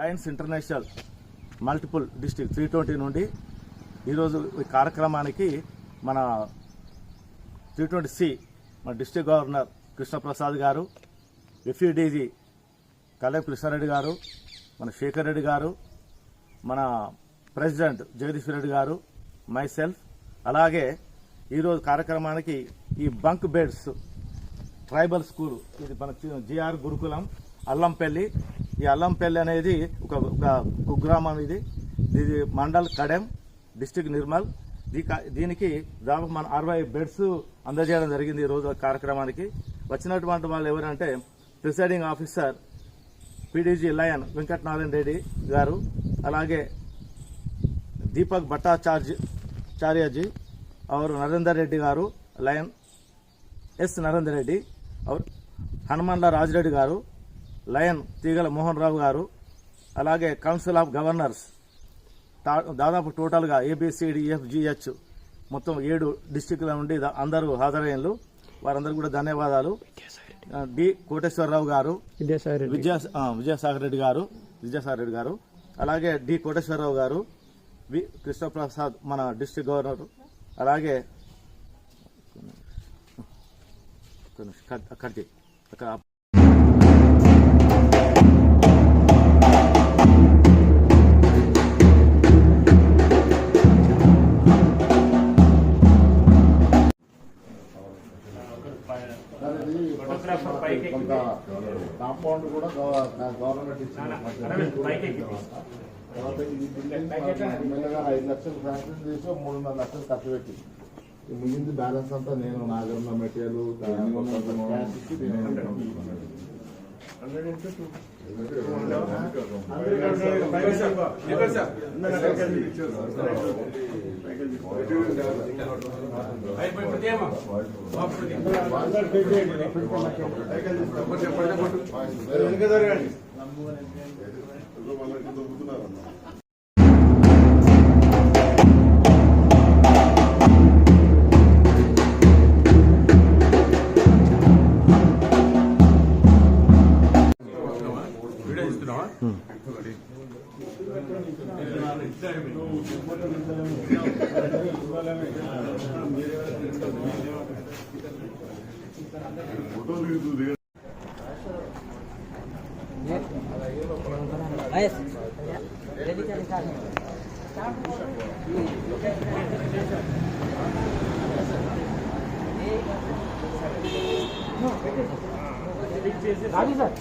Lions international multiple district 320 నుండి ఈరోజు ఈ కార్యక్రమానికి మన 320C మన డిస్ట్రిక్ట్ గవర్నర్ కృష్ణప్రసాద్ గారు, ఎఫ్ఈడీజీ కళ్యాణ్ కృష్ణారెడ్డి గారు, మన శేఖర్ రెడ్డి గారు, మన ప్రెసిడెంట్ జగదీష్ రెడ్డి గారు, మైసెల్ఫ్, అలాగే ఈరోజు కార్యక్రమానికి ఈ బంక్ బెడ్స్ ట్రైబల్ స్కూల్, ఇది మన జిఆర్ గురుకులం అల్లంపల్లి. ఈ అల్లంపల్లి అనేది ఒక కుగ్రామం. ఇది మండల్ కడెం, డిస్టిక్ నిర్మల్. దీనికి దాదాపు మన 60 బెడ్స్ అందజేయడం జరిగింది ఈ రోజు కార్యక్రమానికి. వచ్చినటువంటి వాళ్ళు ఎవరంటే presiding officer PDG lion Venkatanarayana Reddy గారు, అలాగే दीपक भट्टाचार्य जी और नरेंद्र रेड्डी गारू, लयन एस नरेंद्र रेड्डी और हनुमंडला राजरेड्डी गारू, लयन तीगल मोहन राव गारू, అలాగే కౌన్సిల్ ఆఫ్ గవర్నర్స్ దాదాపు టోటల్గా ABCDEFGH మొత్తం 7 డిస్టిక్ల నుండి అందరూ హాజరయ్యారు. వారందరూ కూడా ధన్యవాదాలు. డి కోటేశ్వరరావు గారు, విజయసాగర్ రెడ్డి గారు, అలాగే డి కోటేశ్వరరావు గారు, వి కృష్ణప్రసాద్ మన డిస్ట్రిక్ట్ గవర్నర్, అలాగే అక్కడికి కాంపౌండ్ కూడా గవర్నమెంట్ ఇచ్చింది. మెల్లగా 5 లక్షలు శాంక్షన్ చేసి 3.5 లక్షలు ఖర్చు పెట్టి మిగిలింది బ్యాలెన్స్ అంతా నేను నాగరణ మెటీరియల్ క్యాష్ ఇచ్చి రాజు సార్